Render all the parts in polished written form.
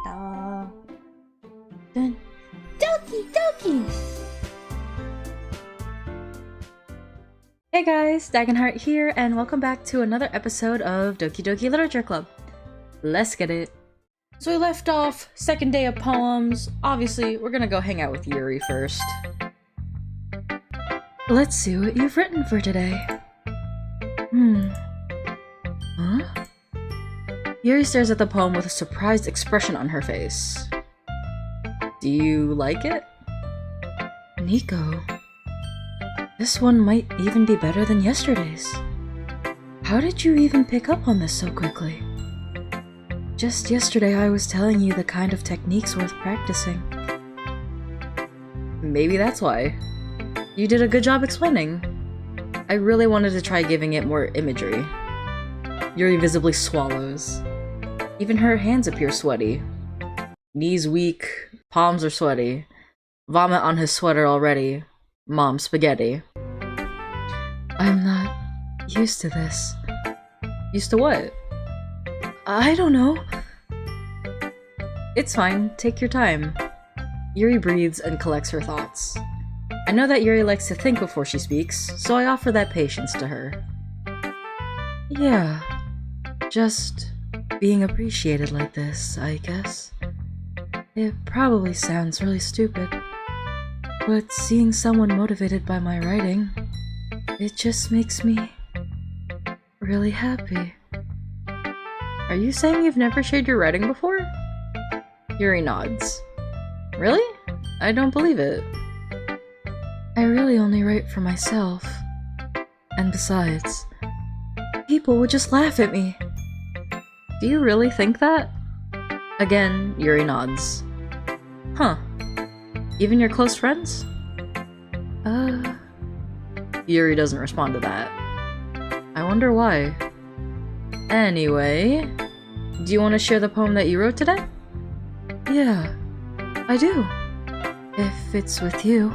Da. Dun. Doki Doki! Hey guys, Daggenhart here, and welcome back to another episode of Doki Doki Literature Club. Let's get it. So we left off, second day of poems. Obviously, we're gonna go hang out with Yuri first. Let's see what you've written for today. Huh? Yuri stares at the poem with a surprised expression on her face. Do you like it? Nico. This one might even be better than yesterday's. How did you even pick up on this so quickly? Just yesterday I was telling you the kind of techniques worth practicing. Maybe that's why. You did a good job explaining. I really wanted to try giving it more imagery. Yuri visibly swallows. Even her hands appear sweaty. Knees weak, palms are sweaty. Vomit on his sweater already. Mom spaghetti. I'm not used to this. Used to what? I don't know. It's fine, take your time. Yuri breathes and collects her thoughts. I know that Yuri likes to think before she speaks, so I offer that patience to her. Yeah, just being appreciated like this, I guess. It probably sounds really stupid, but seeing someone motivated by my writing, it just makes me really happy. Are you saying you've never shared your writing before? Yuri nods. Really? I don't believe it. I really only write for myself. And besides, people would just laugh at me. Do you really think that? Again, Yuri nods. Huh. Even your close friends? Yuri doesn't respond to that. I wonder why. Anyway, do you want to share the poem that you wrote today? Yeah, I do. If it's with you.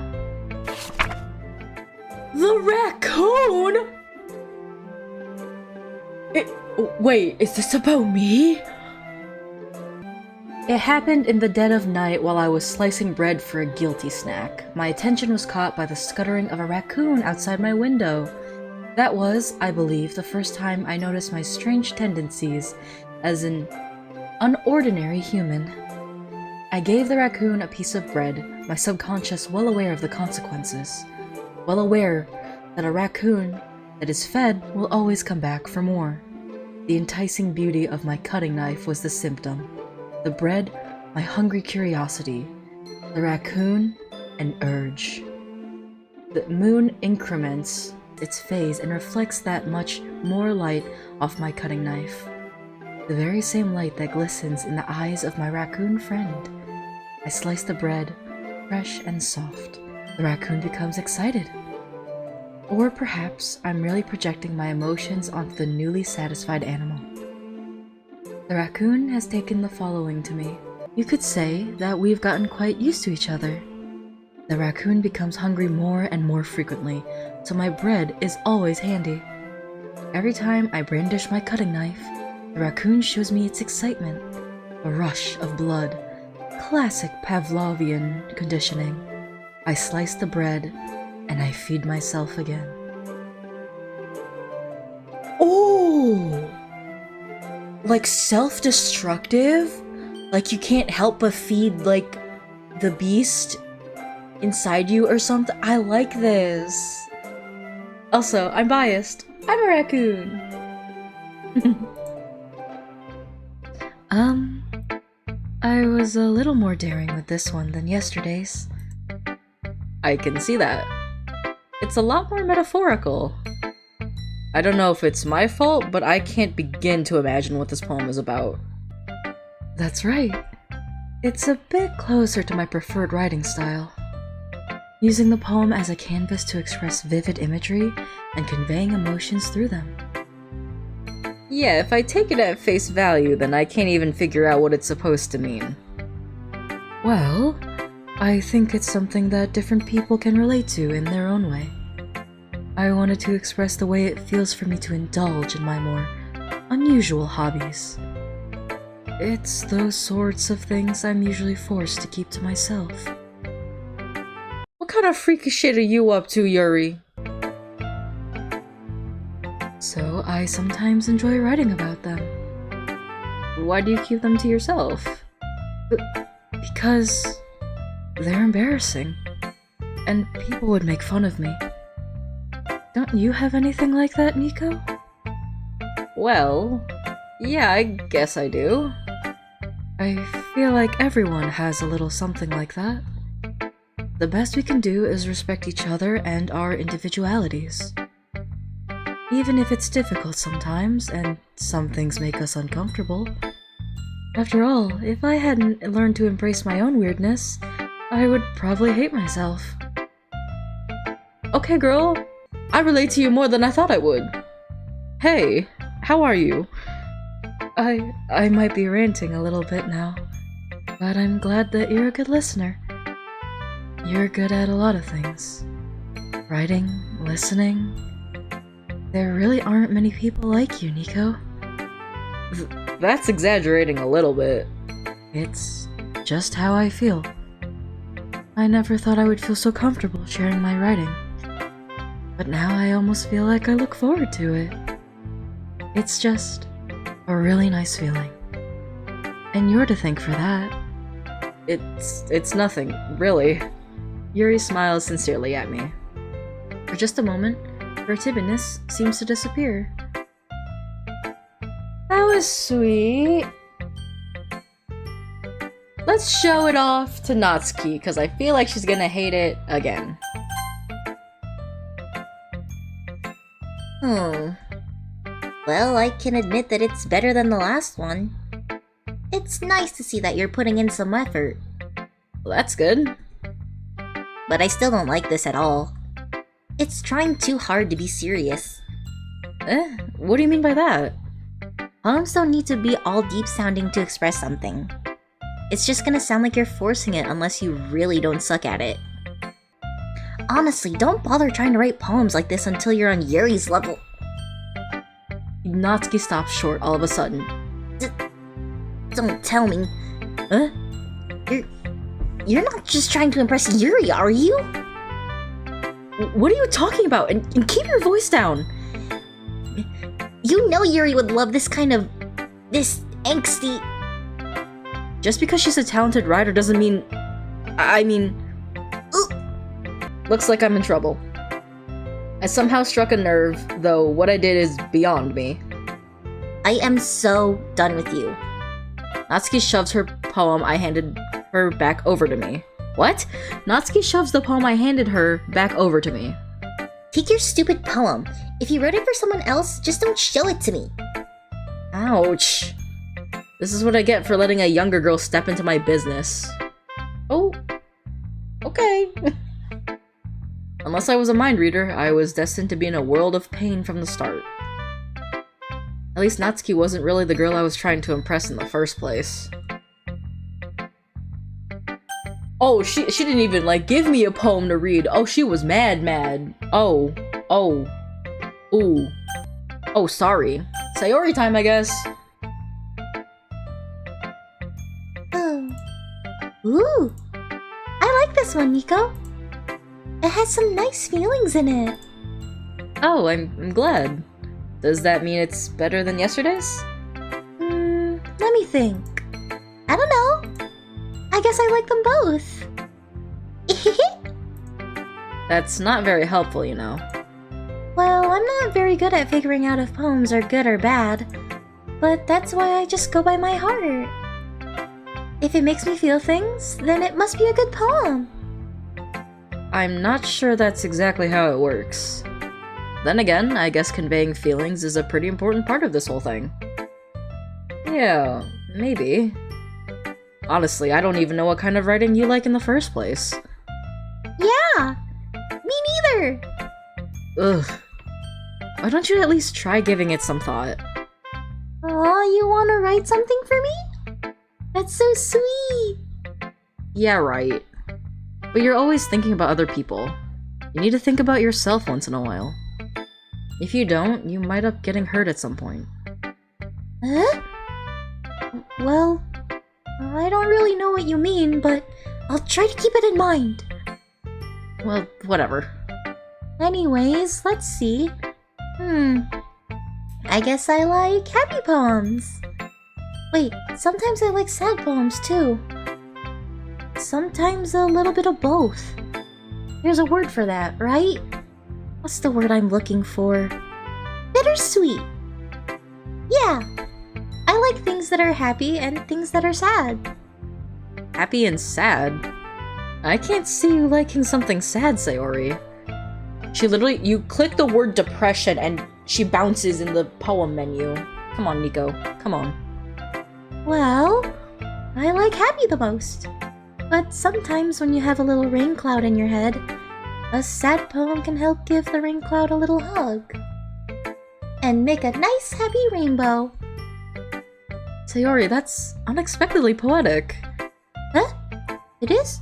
The raccoon?! Wait, is this about me? It happened in the dead of night while I was slicing bread for a guilty snack. My attention was caught by the scuttering of a raccoon outside my window. That was, I believe, the first time I noticed my strange tendencies as an unordinary human. I gave the raccoon a piece of bread, my subconscious well aware of the consequences. Well aware that a raccoon that is fed will always come back for more. The enticing beauty of my cutting knife was the symptom. The bread, my hungry curiosity. The raccoon, an urge. The moon increments its phase and reflects that much more light off my cutting knife. The very same light that glistens in the eyes of my raccoon friend. I slice the bread, fresh and soft. The raccoon becomes excited. Or perhaps I'm really projecting my emotions onto the newly satisfied animal. The raccoon has taken the following to me. You could say that we've gotten quite used to each other. The raccoon becomes hungry more and more frequently, so my bread is always handy. Every time I brandish my cutting knife, the raccoon shows me its excitement. A rush of blood. Classic Pavlovian conditioning. I slice the bread, and I feed myself again. Oh! Like self-destructive? Like you can't help but feed, like, the beast inside you or something? I like this. Also, I'm biased. I'm a raccoon. I was a little more daring with this one than yesterday's. I can see that. It's a lot more metaphorical. I don't know if it's my fault, but I can't begin to imagine what this poem is about. That's right. It's a bit closer to my preferred writing style. Using the poem as a canvas to express vivid imagery and conveying emotions through them. Yeah, if I take it at face value, then I can't even figure out what it's supposed to mean. Well, I think it's something that different people can relate to in their own way. I wanted to express the way it feels for me to indulge in my more unusual hobbies. It's those sorts of things I'm usually forced to keep to myself. What kind of freaky shit are you up to, Yuri? So I sometimes enjoy writing about them. Why do you keep them to yourself? Because they're embarrassing, and people would make fun of me. Don't you have anything like that, Nico? Well, yeah, I guess I do. I feel like everyone has a little something like that. The best we can do is respect each other and our individualities. Even if it's difficult sometimes, and some things make us uncomfortable. After all, if I hadn't learned to embrace my own weirdness, I would probably hate myself. Okay, girl. I relate to you more than I thought I would. Hey, how are you? I might be ranting a little bit now, but I'm glad that you're a good listener. You're good at a lot of things. Writing, listening. There really aren't many people like you, Nico. That's exaggerating a little bit. It's just how I feel. I never thought I would feel so comfortable sharing my writing. But now I almost feel like I look forward to it. It's just a really nice feeling. And you're to thank for that. It's nothing, really. Yuri smiles sincerely at me. For just a moment, her timidness seems to disappear. That was sweet. Let's show it off to Natsuki, because I feel like she's gonna hate it again. Well, I can admit that it's better than the last one. It's nice to see that you're putting in some effort. Well, that's good. But I still don't like this at all. It's trying too hard to be serious. What do you mean by that? Poems don't need to be all deep-sounding to express something. It's just gonna sound like you're forcing it unless you really don't suck at it. Honestly, don't bother trying to write poems like this until you're on Yuri's level. Natsuki stops short all of a sudden. Don't tell me. Huh? You're not just trying to impress Yuri, are you? What are you talking about? And keep your voice down. You know Yuri would love this angsty... Just because she's a talented writer doesn't mean... I mean... Looks like I'm in trouble. I somehow struck a nerve, though what I did is beyond me. I am so done with you. Natsuki shoves her poem I handed her back over to me. What? Natsuki shoves the poem I handed her back over to me. Take your stupid poem. If you wrote it for someone else, just don't show it to me. Ouch. This is what I get for letting a younger girl step into my business. Oh. Okay. Unless I was a mind reader, I was destined to be in a world of pain from the start. At least Natsuki wasn't really the girl I was trying to impress in the first place. Oh, she didn't even, like, give me a poem to read. Oh, she was mad. Oh. Ooh. Oh, sorry. Sayori time, I guess. Oh. Ooh. I like this one, Nico. It has some nice feelings in it. Oh, I'm glad. Does that mean it's better than yesterday's? Let me think. I don't know. I guess I like them both. That's not very helpful, you know. Well, I'm not very good at figuring out if poems are good or bad, but that's why I just go by my heart. If it makes me feel things, then it must be a good poem. I'm not sure that's exactly how it works. Then again, I guess conveying feelings is a pretty important part of this whole thing. Yeah, maybe. Honestly, I don't even know what kind of writing you like in the first place. Yeah! Me neither! Ugh. Why don't you at least try giving it some thought? Aw, you wanna write something for me? That's so sweet! Yeah, right. But you're always thinking about other people. You need to think about yourself once in a while. If you don't, you might end up getting hurt at some point. Huh? Well, I don't really know what you mean, but I'll try to keep it in mind. Well, whatever. Anyways, let's see. I guess I like happy poems. Wait, sometimes I like sad poems too. Sometimes a little bit of both. There's a word for that, right? What's the word I'm looking for? Bittersweet! Yeah, I like things that are happy and things that are sad. Happy and sad? I can't see you liking something sad, Sayori. You click the word depression and she bounces in the poem menu. Come on, Nico. Come on. Well, I like happy the most. But sometimes when you have a little rain cloud in your head, a sad poem can help give the rain cloud a little hug. And make a nice happy rainbow. Sayori, that's unexpectedly poetic. Huh? It is?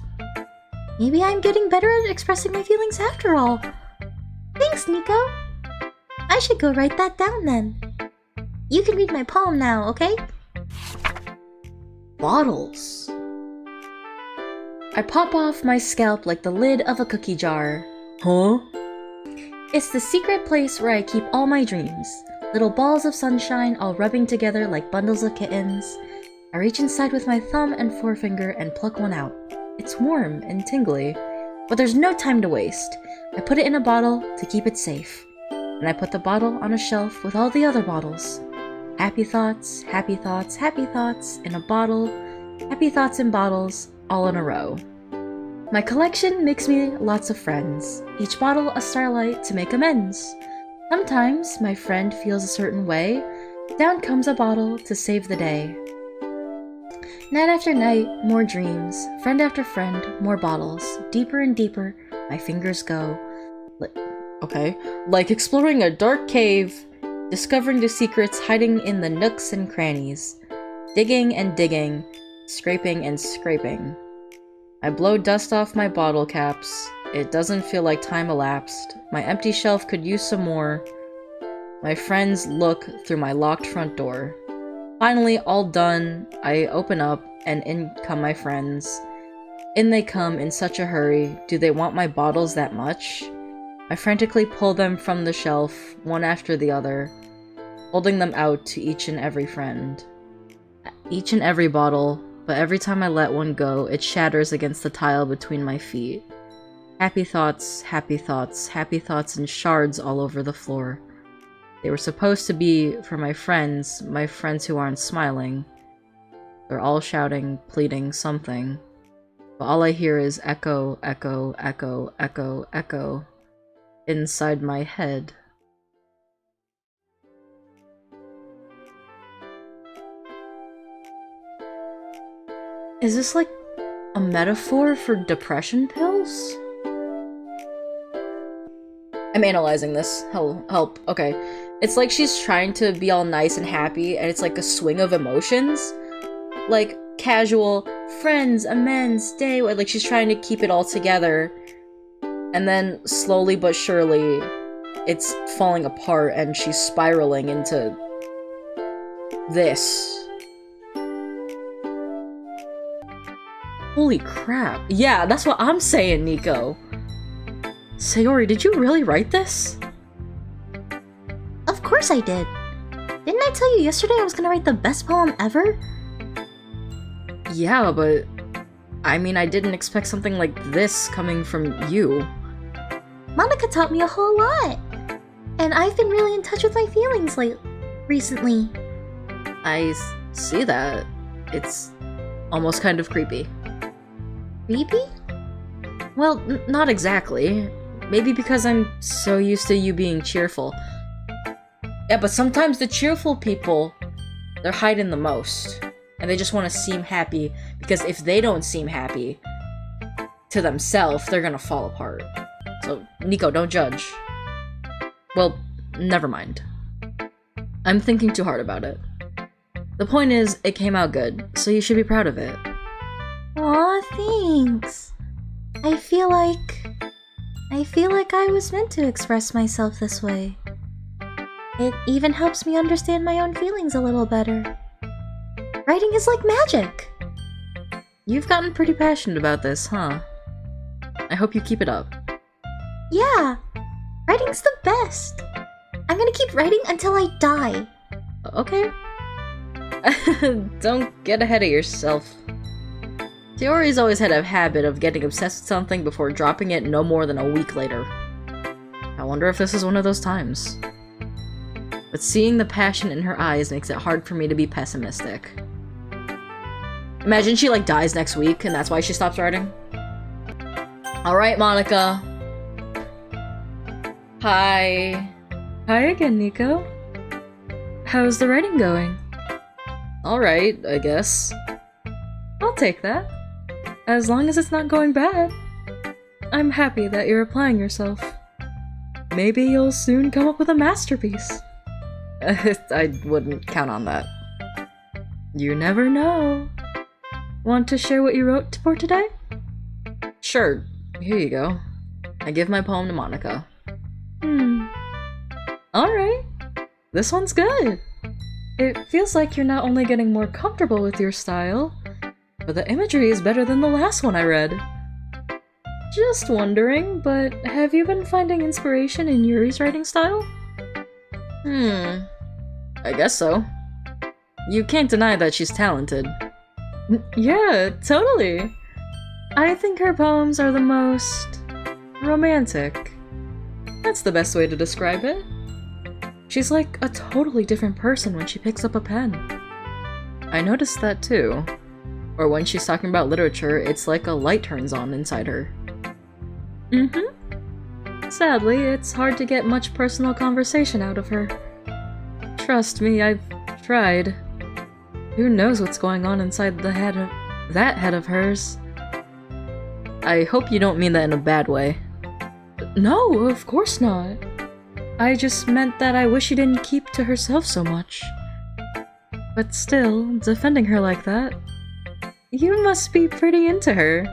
Maybe I'm getting better at expressing my feelings after all. Thanks, Nico. I should go write that down then. You can read my poem now, okay? Bottles. I pop off my scalp like the lid of a cookie jar. Huh? It's the secret place where I keep all my dreams. Little balls of sunshine all rubbing together like bundles of kittens. I reach inside with my thumb and forefinger and pluck one out. It's warm and tingly, but there's no time to waste. I put it in a bottle to keep it safe. And I put the bottle on a shelf with all the other bottles. Happy thoughts, happy thoughts, happy thoughts in a bottle. Happy thoughts in bottles, all in a row. My collection makes me lots of friends, each bottle a starlight to make amends. Sometimes my friend feels a certain way, down comes a bottle to save the day. Night after night, more dreams, friend after friend, more bottles, deeper and deeper, my fingers go. Like exploring a dark cave, discovering the secrets hiding in the nooks and crannies, digging and digging, scraping and scraping. I blow dust off my bottle caps. It doesn't feel like time elapsed. My empty shelf could use some more. My friends look through my locked front door. Finally, all done, I open up, and in come my friends. In they come in such a hurry. Do they want my bottles that much? I frantically pull them from the shelf, one after the other, holding them out to each and every friend. Each and every bottle, but every time I let one go, it shatters against the tile between my feet. Happy thoughts, happy thoughts, happy thoughts in shards all over the floor. They were supposed to be for my friends who aren't smiling. They're all shouting, pleading something. But all I hear is echo, echo, echo, echo, echo inside my head. Is this like a metaphor for depression pills? I'm analyzing this. Help. Okay. It's like she's trying to be all nice and happy, and it's like a swing of emotions. Like, casual, friends, amends, day, like she's trying to keep it all together. And then, slowly but surely, it's falling apart, and she's spiraling into this. Holy crap. Yeah, that's what I'm saying, Nico. Sayori, did you really write this? Of course I did. Didn't I tell you yesterday I was gonna write the best poem ever? Yeah, but I mean, I didn't expect something like this coming from you. Monika taught me a whole lot. And I've been really in touch with my feelings recently. I see that. It's almost kind of creepy. Creepy? Well, not exactly. Maybe because I'm so used to you being cheerful. Yeah, but sometimes the cheerful people, they're hiding the most. And they just want to seem happy, because if they don't seem happy to themselves, they're gonna fall apart. So, Nico, don't judge. Well, never mind. I'm thinking too hard about it. The point is, it came out good, so you should be proud of it. Aw, thanks. I feel like I was meant to express myself this way. It even helps me understand my own feelings a little better. Writing is like magic. You've gotten pretty passionate about this, huh? I hope you keep it up. Yeah, writing's the best. I'm gonna keep writing until I die. Okay. Don't get ahead of yourself. Sayori's always had a habit of getting obsessed with something before dropping it no more than a week later. I wonder if this is one of those times. But seeing the passion in her eyes makes it hard for me to be pessimistic. Imagine she like dies next week and that's why she stops writing. Alright, Monika. Hi. Hi again, Nico. How's the writing going? Alright, I guess. I'll take that. As long as it's not going bad. I'm happy that you're applying yourself. Maybe you'll soon come up with a masterpiece. I wouldn't count on that. You never know. Want to share what you wrote for today? Sure, here you go. I give my poem to Monika. Alright. This one's good. It feels like you're not only getting more comfortable with your style, but the imagery is better than the last one I read. Just wondering, but have you been finding inspiration in Yuri's writing style? I guess so. You can't deny that she's talented. Yeah, totally. I think her poems are the most romantic. That's the best way to describe it. She's like a totally different person when she picks up a pen. I noticed that too. Or when she's talking about literature, it's like a light turns on inside her. Sadly, it's hard to get much personal conversation out of her. Trust me, I've tried. Who knows what's going on inside the head of that head of hers? I hope you don't mean that in a bad way. No, of course not. I just meant that I wish she didn't keep to herself so much. But still, defending her like that, you must be pretty into her.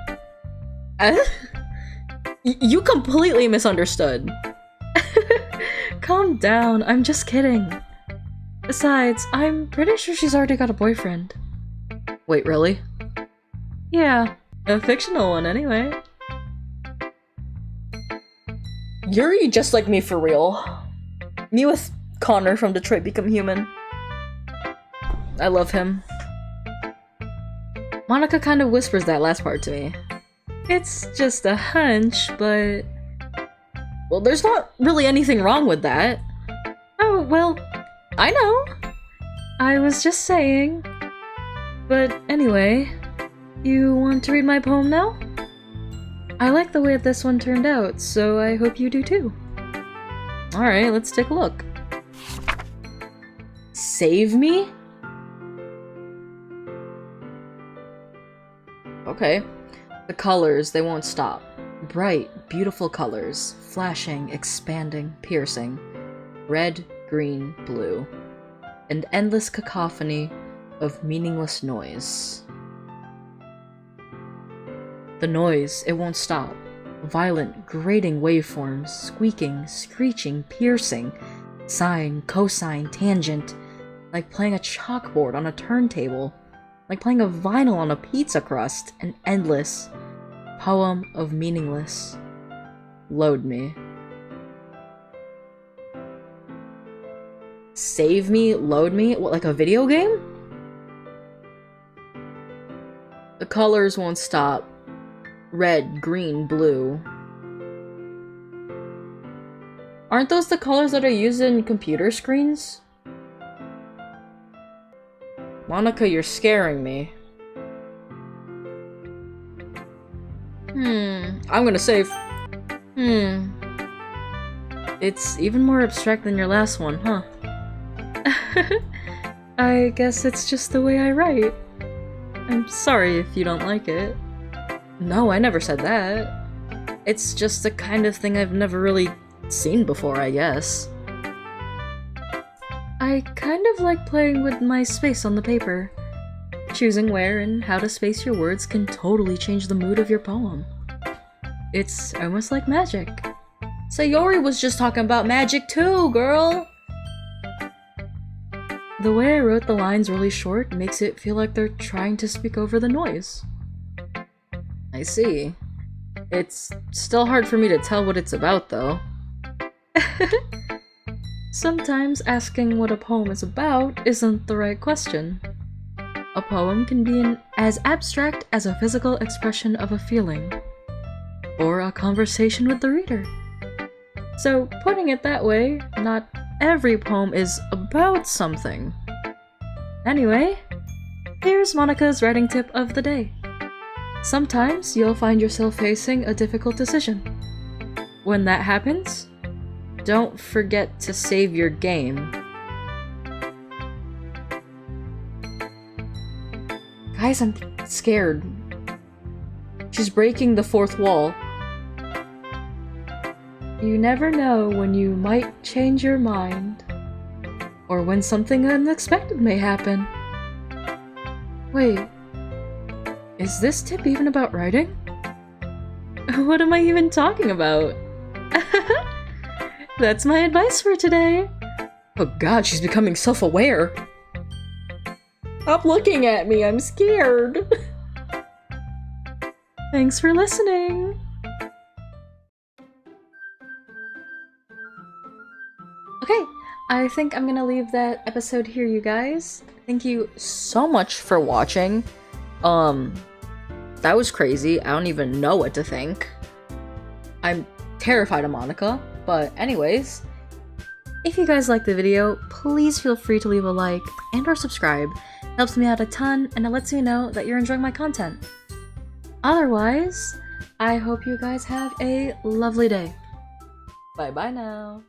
You completely misunderstood. Calm down, I'm just kidding. Besides, I'm pretty sure she's already got a boyfriend. Wait, really? Yeah, a fictional one anyway. Yuri just like me for real. Me with Connor from Detroit Become Human. I love him. Monika kind of whispers that last part to me. It's just a hunch, but... Well, there's not really anything wrong with that. Oh, well, I know. I was just saying. But anyway, you want to read my poem now? I like the way this one turned out, so I hope you do too. Alright, let's take a look. Save me? Okay. The colors, they won't stop. Bright, beautiful colors. Flashing, expanding, piercing. Red, green, blue. An endless cacophony of meaningless noise. The noise, it won't stop. Violent, grating waveforms, squeaking, screeching, piercing, sine, cosine, tangent, like playing a chalkboard on a turntable, like playing a vinyl on a pizza crust, an endless poem of meaningless. Load me. Save me? Load me? What, like a video game? The colors won't stop. Red, green, blue. Aren't those the colors that are used in computer screens? Monika, you're scaring me. I'm gonna save. It's even more abstract than your last one, huh? I guess it's just the way I write. I'm sorry if you don't like it. No, I never said that. It's just the kind of thing I've never really seen before, I guess. I kind of like playing with my space on the paper. Choosing where and how to space your words can totally change the mood of your poem. It's almost like magic. Sayori was just talking about magic too, girl! the way I wrote the lines really short makes it feel like they're trying to speak over the noise. I see. It's still hard for me to tell what it's about, though. Sometimes asking what a poem is about isn't the right question. A poem can be as abstract as a physical expression of a feeling, or a conversation with the reader. So, putting it that way, not every poem is about something. Anyway, here's Monika's writing tip of the day. Sometimes you'll find yourself facing a difficult decision. When that happens, don't forget to save your game. Guys, I'm scared. She's breaking the fourth wall. You never know when you might change your mind, or when something unexpected may happen. Wait, is this tip even about writing? What am I even talking about? That's my advice for today. Oh god, she's becoming self-aware. Stop looking at me, I'm scared. Thanks for listening. Okay, I think I'm gonna leave that episode here, you guys. Thank you so much for watching. That was crazy. I don't even know what to think. I'm terrified of Monika, but anyways, if you guys liked the video, please feel free to leave a like and or subscribe. It helps me out a ton, and it lets me know that you're enjoying my content. Otherwise, I hope you guys have a lovely day. Bye bye now.